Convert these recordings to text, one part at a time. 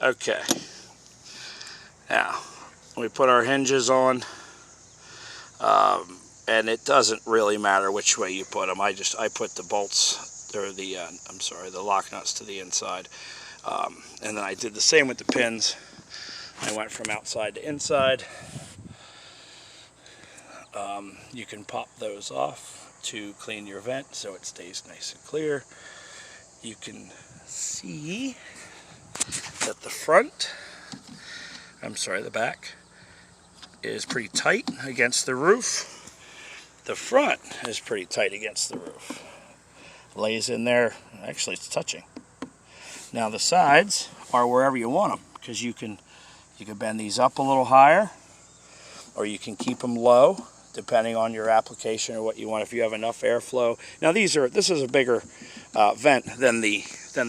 Okay. Now, we put our hinges on, and it doesn't really matter which way you put them. I put the bolts, or the lock nuts to the inside, and then I did the same with the pins. I went from outside to inside. You can pop those off to clean your vent so it stays nice and clear. You can see that the back is pretty tight against the roof. The front is pretty tight against the roof. Lays in there, actually it's touching. Now the sides are wherever you want them, because you can bend these up a little higher, or you can keep them low, depending on your application or what you want. If you have enough airflow. Now this is a bigger vent than the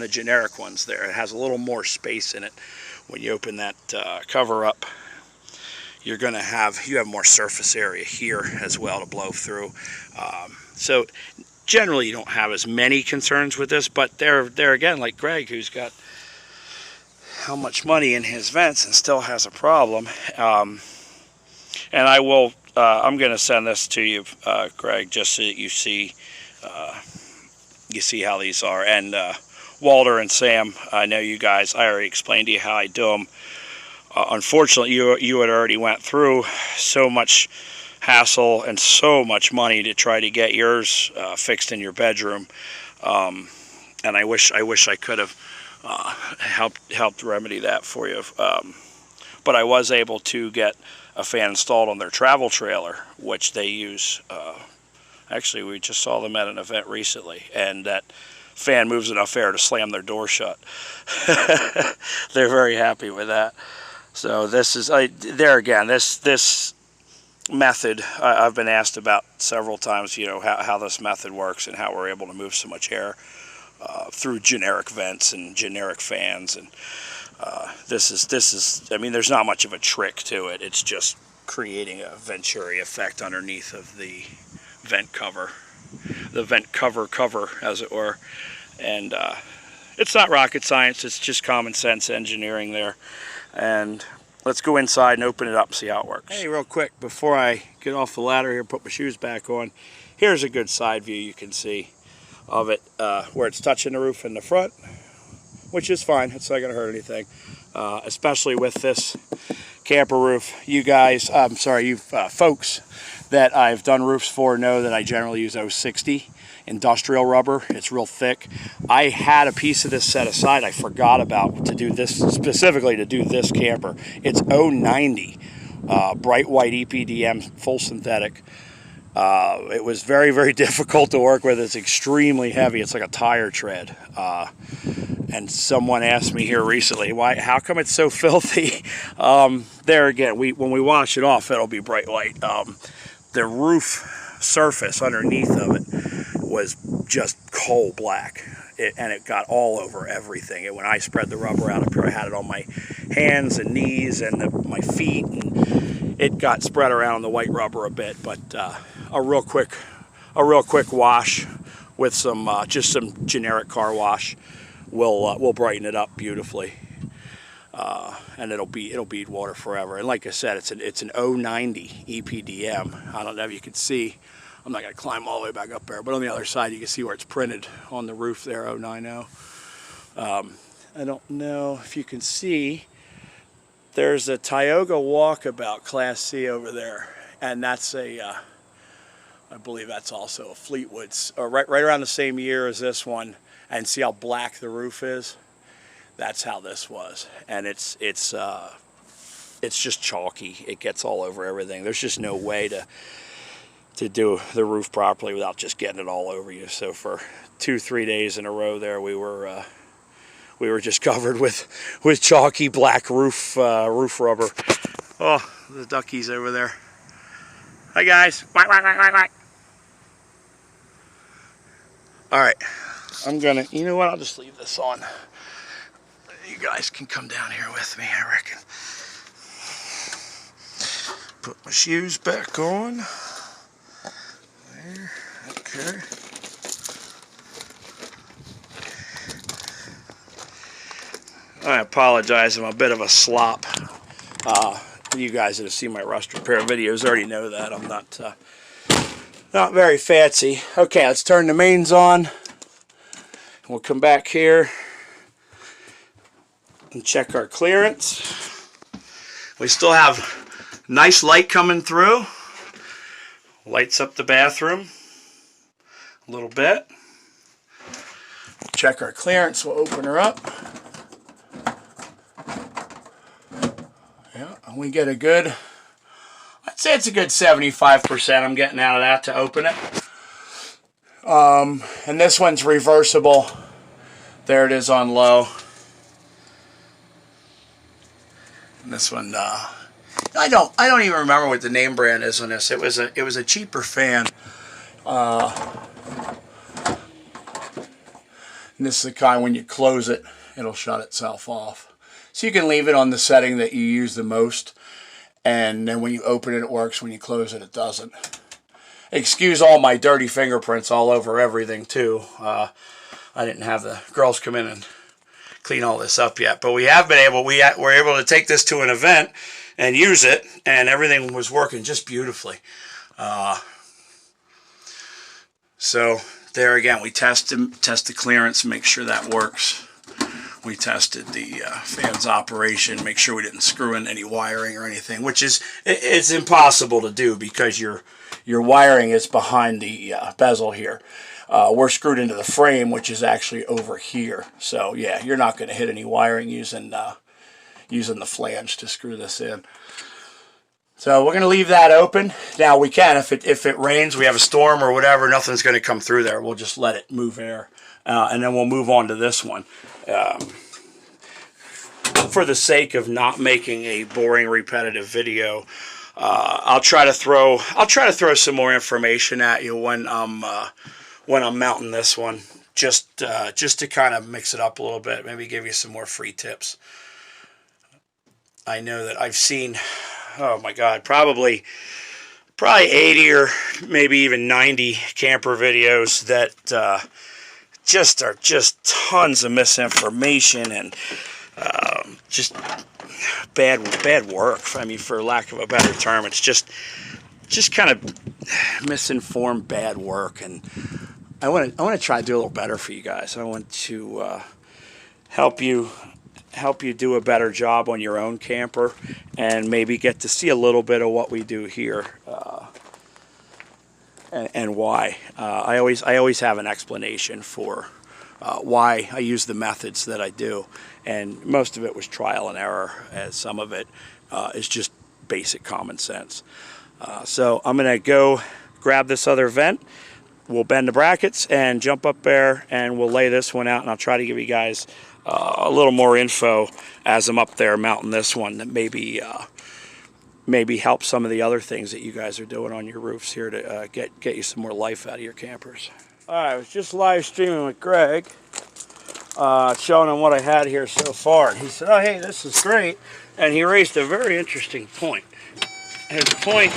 generic ones there. It has a little more space in it. When you open that cover up, you have more surface area here as well to blow through. So generally you don't have as many concerns with this, but there again, like Greg, who's got how much money in his vents and still has a problem. And I'm going to send this to you, Greg, just so that you see how these are. And Walter and Sam, I know you guys, I already explained to you how I do them. Unfortunately, you had already went through so much hassle and so much money to try to get yours fixed in your bedroom. And I wish I could have helped remedy that for you. But I was able to get a fan installed on their travel trailer, which they use. Actually, we just saw them at an event recently, and that fan moves enough air to slam their door shut. They're very happy with that. So this is there again. This method I've been asked about several times. You know how this method works and how we're able to move so much air through generic vents and generic fans. And this is. I mean, there's not much of a trick to it. It's just creating a venturi effect underneath of the vent cover, as it were. And it's not rocket science. It's just common sense engineering there. And let's go inside and open it up and see how it works. Hey, real quick, before I get off the ladder here, put my shoes back on, here's a good side view you can see of it, where it's touching the roof in the front, which is fine. It's not going to hurt anything, especially with this camper roof. You guys, folks that I've done roofs for know that I generally use 060 industrial rubber. It's real thick. I had a piece of this set aside I forgot about to do this, specifically to do this camper. It's 090 bright white EPDM full synthetic. It was very, very difficult to work with. It's extremely heavy. It's like a tire tread. And someone asked me here recently, how come it's so filthy? There again, when we wash it off, it'll be bright white. The roof surface underneath of it was just coal black, and it got all over everything. And when I spread the rubber out up here, I had it on my hands and knees and my feet, and it got spread around the white rubber a bit. But a real quick wash with just some generic car wash will brighten it up beautifully, and it'll bead water forever. And like I said, it's an 090 EPDM. I don't know if you can see. I'm not going to climb all the way back up there, but on the other side you can see where it's printed on the roof there, 090. I don't know if you can see, there's a Tioga Walkabout Class C over there, and that's I believe that's also a Fleetwood, right around the same year as this one. And see how black the roof is? That's how this was, and it's just chalky. It gets all over everything. There's just no way to do the roof properly without just getting it all over you. So for 2-3 days in a row there, we were just covered with chalky black roof rubber. Oh, the duckies over there. Hi guys. Quack, quack, quack, quack, quack. All right, you know what? I'll just leave this on. You guys can come down here with me, I reckon. Put my shoes back on. There, okay. I apologize, I'm a bit of a slop. You guys that have seen my rust repair videos already know that. I'm not very fancy. Okay, let's turn the mains on. We'll come back here and check our clearance. We still have nice light coming through. Lights up the bathroom a little bit. Check our clearance. We'll open her up. Yeah, and we get a good, I'd say it's a good 75% I'm getting out of that to open it. And this one's reversible. There it is on low. And this one, I don't even remember what the name brand is on this. It was a cheaper fan. And this is the kind when you close it, it'll shut itself off. So you can leave it on the setting that you use the most, and then when you open it, it works. When you close it, it doesn't. Excuse all my dirty fingerprints all over everything too. I didn't have the girls come in and clean all this up yet, but we have been able. We were able to take this to an event and use it, and everything was working just beautifully. So there again, we test the clearance, make sure that works. We tested the fan's operation, make sure we didn't screw in any wiring or anything, which is it's impossible to do because your wiring is behind the bezel here. We're screwed into the frame, which is actually over here. So yeah, you're not going to hit any wiring using the flange to screw this in. So we're going to leave that open. Now we can, if it rains, we have a storm or whatever, nothing's going to come through there. We'll just let it move air. And then we'll move on to this one. For the sake of not making a boring, repetitive video, I'll try to throw some more information at you when I'm mounting this one, just to kind of mix it up a little bit, maybe give you some more free tips. I know that I've seen, oh my God, probably 80 or maybe even 90 camper videos that are just tons of misinformation and just bad work. I mean, for lack of a better term, it's just kind of misinformed bad work. And I want to try to do a little better for you guys. I want to help you do a better job on your own camper, and maybe get to see a little bit of what we do here. And why. I always have an explanation for why I use the methods that I do, and most of it was trial and error, as some of it is just basic common sense. So I'm going to go grab this other vent. We'll bend the brackets and jump up there, and we'll lay this one out, and I'll try to give you guys a little more info as I'm up there mounting this one that maybe help some of the other things that you guys are doing on your roofs here to get you some more life out of your campers. All right, I was just live streaming with Greg, showing him what I had here so far. And he said, "Oh, hey, this is great," and he raised a very interesting point. His point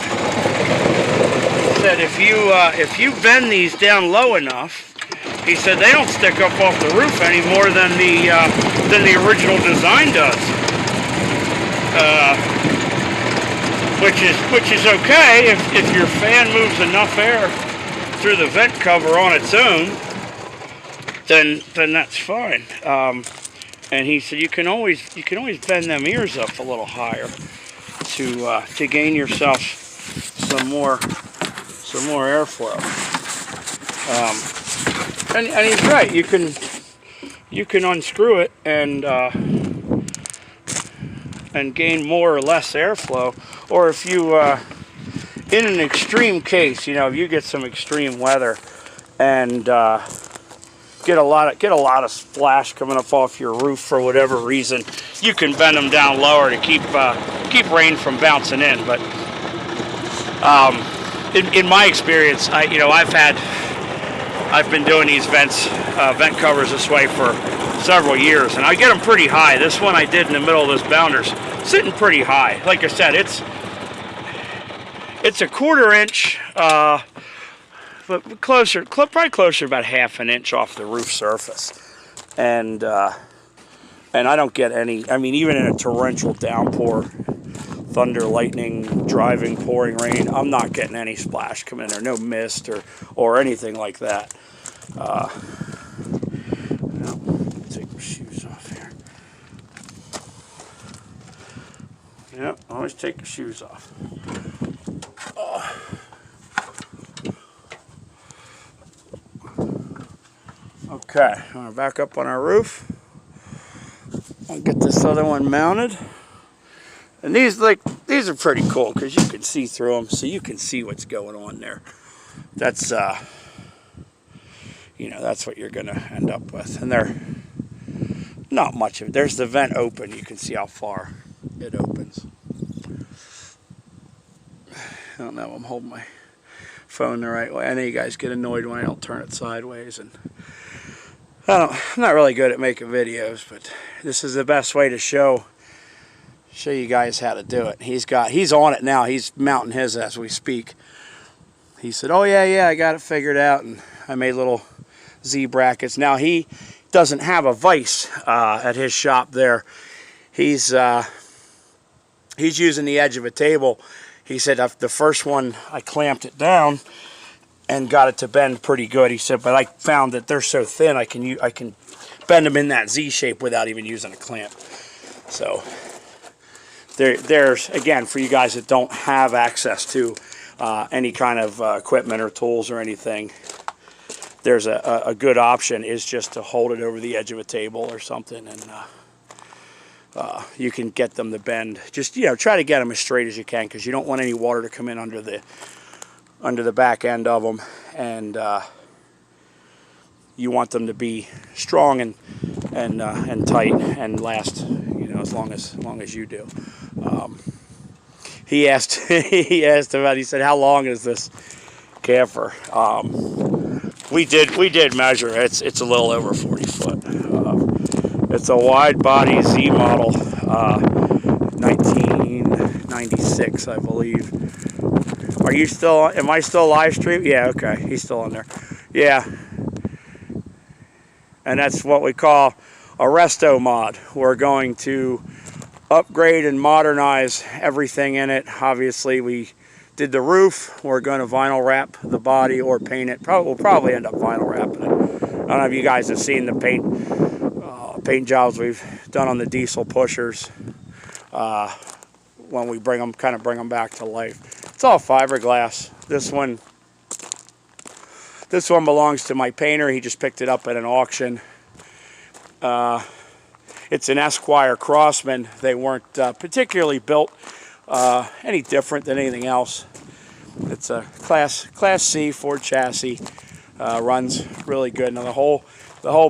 said, if you bend these down low enough, he said they don't stick up off the roof any more than the original design does. Which is okay if your fan moves enough air through the vent cover on its own, then that's fine. And he said you can always bend them ears up a little higher to gain yourself some more airflow. And he's right. You can unscrew it and gain more or less airflow. Or if you, in an extreme case, if you get some extreme weather and get a lot of splash coming up off your roof for whatever reason, you can bend them down lower to keep rain from bouncing in. But in my experience, I've been doing these vent covers this way for several years, and I get them pretty high. This one I did in the middle of this bounder's sitting pretty high. Like I said, it's a 1/4 inch, but probably closer to about 1/2 inch off the roof surface, and And I don't get any, I mean, even in a torrential downpour, thunder, lightning, driving, pouring rain, I'm not getting any splash coming in there, no mist or anything like that. Take my shoes off here. Yep, always take your shoes off. Okay, I'm gonna back up on our roof. I'll get this other one mounted. And these are pretty cool because you can see through them, so you can see what's going on there. That's you know, that's what you're gonna end up with. And they're not much of it. There's the vent open. You can see how far it opens. I don't know. I'm holding my phone the right way. I know you guys get annoyed when I don't turn it sideways, and I'm not really good at making videos, but this is the best way to show you guys how to do it. He's on it now. He's mounting his as we speak. He said, "Oh yeah, I got it figured out," and I made little Z brackets. Now he doesn't have a vise at his shop there. He's using the edge of a table. He said the first one I clamped it down and got it to bend pretty good. He said, but I found that they're so thin I can bend them in that Z shape without even using a clamp. So there's, again, for you guys that don't have access to any kind of equipment or tools or anything, there's a good option is just to hold it over the edge of a table or something, and you can get them to bend. Just, you know, try to get them as straight as you can, because you don't want any water to come in under the back end of them, and you want them to be strong and tight and last, you know, as long as you do. He asked about. He said, "How long is this camper?" We did measure. It's a little over 40 foot. It's a wide body Z model, 1996, I believe. Are you still? Am I still live stream? Yeah, okay. He's still on there. Yeah. And that's what we call a resto mod. We're going to upgrade and modernize everything in it. Obviously, we did the roof. We're going to vinyl wrap the body or paint it. We'll probably end up vinyl wrapping it. I don't know if you guys have seen the paint jobs we've done on the diesel pushers when we bring them back to life. It's all fiberglass. This one belongs to my painter. He just picked it up at an auction. It's an Esquire Crossman. They weren't particularly built any different than anything else. It's a Class C Ford chassis. Runs really good. Now the whole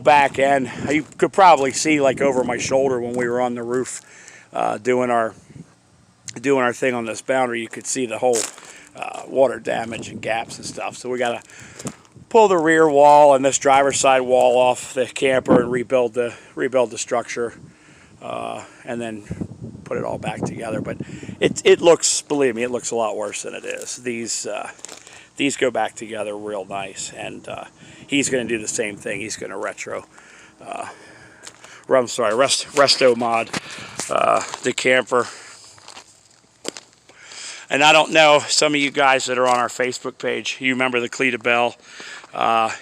back end, you could probably see like over my shoulder when we were on the roof doing our thing on this boundary. You could see the whole water damage and gaps and stuff. So we got to pull the rear wall and this driver's side wall off the camper and rebuild the structure, and then put it all back together. But it looks, believe me, it looks a lot worse than it is. These go back together real nice, and he's going to do the same thing. He's going to resto mod the camper. And I don't know, some of you guys that are on our Facebook page, you remember the Cleta Bell.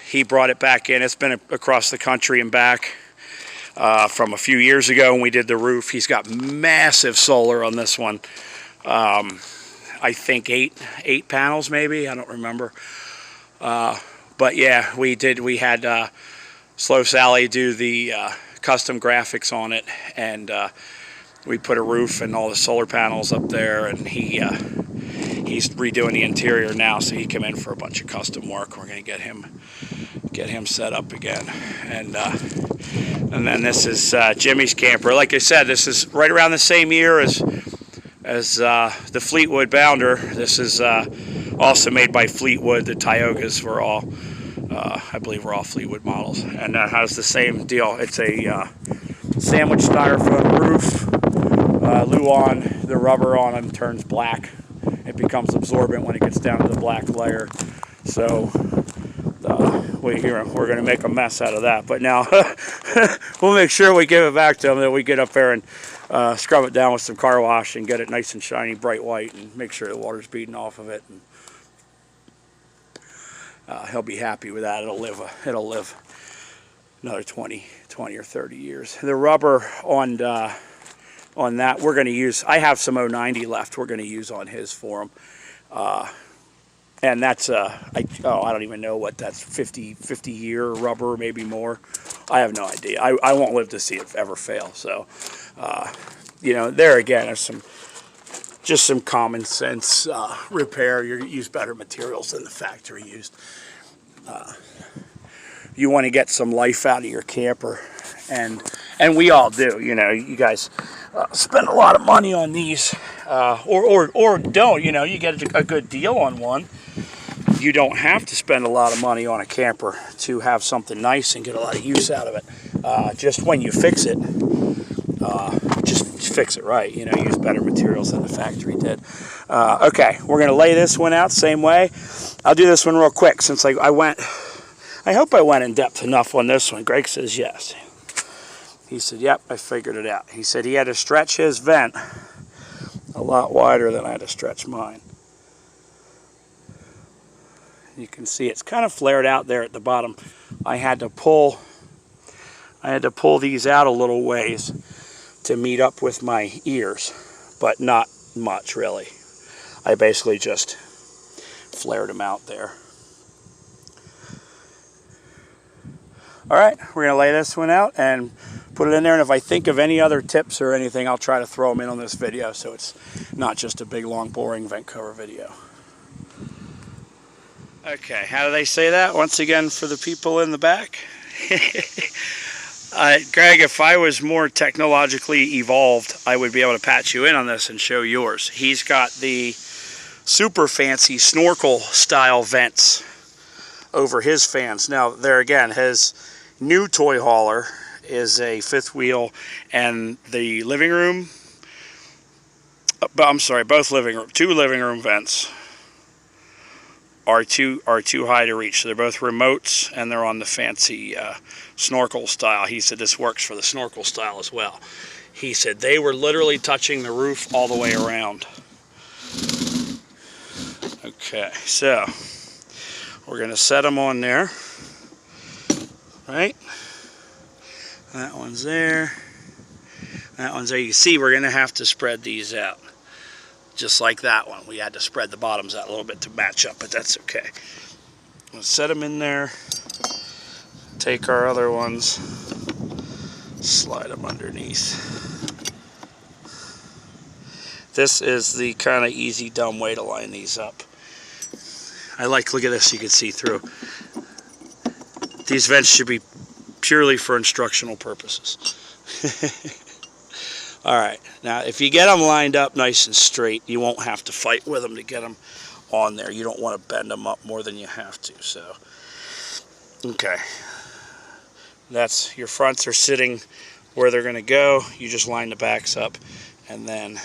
He brought it back in. It's been across the country and back from a few years ago when we did the roof. He's got massive solar on this one. I think eight panels maybe. I don't remember. But yeah, we had Slow Sally do the custom graphics on it, and we put a roof and all the solar panels up there, and he's redoing the interior now, so he came in for a bunch of custom work. We're going to get him set up again, and then this is Jimmy's camper. Like I said, this is right around the same year as the Fleetwood Bounder. This is also made by Fleetwood. The Tiogas were all, I believe, were all Fleetwood models, and that has the same deal. It's a sandwich styrofoam roof. Luan, the rubber on them turns black. It becomes absorbent when it gets down to the black layer. So we're going to make a mess out of that. But now we'll make sure we give it back to him, that we get up there and scrub it down with some car wash and get it nice and shiny, bright white, and make sure the water's beating off of it. And he'll be happy with that. It'll live another 20 or 30 years. The rubber on that we're going to use. I have some 090 left. We're going to use on his for him. And that's I don't even know what that's 50 year rubber, maybe more. I have no idea. I won't live to see it ever fail. So you know, there again, there's just some common sense repair. You use better materials than the factory used. You want to get some life out of your camper, and we all do. You know, you guys spend a lot of money on these, or don't. You know, you get a good deal on one. You don't have to spend a lot of money on a camper to have something nice and get a lot of use out of it. Just when you fix it, just fix it right. You know, use better materials than the factory did. Okay, we're going to lay this one out same way. I'll do this one real quick since I hope I went in depth enough on this one. Greg says yes. He said, yep, I figured it out. He said he had to stretch his vent a lot wider than I had to stretch mine. You can see it's kind of flared out there at the bottom. I had to pull these out a little ways to meet up with my ears, but not much really. I basically just flared them out there. All right, we're going to lay this one out and put it in there, and if I think of any other tips or anything, I'll try to throw them in on this video so it's not just a big, long, boring vent cover video. Okay, how do they say that? Once again, for the people in the back. Greg, if I was more technologically evolved, I would be able to patch you in on this and show yours. He's got the super fancy snorkel style vents over his fans. Now, there again, his new toy hauler is a fifth wheel, and the living room, I'm sorry, two living room vents are too high to reach. So they're both remotes, and they're on the fancy snorkel style. He said this works for the snorkel style as well. He said they were literally touching the roof all the way around. Okay, so we're going to set them on there, right? That one's there. That one's there. You see, we're going to have to spread these out. Just like that one. We had to spread the bottoms out a little bit to match up, but that's okay. We'll set them in there. Take our other ones. Slide them underneath. This is the kind of easy, dumb way to line these up. Look at this, you can see through. These vents should be purely for instructional purposes. Alright, now if you get them lined up nice and straight, you won't have to fight with them to get them on there. You don't want to bend them up more than you have to. So, okay. Your fronts are sitting where they're going to go. You just line the backs up, and then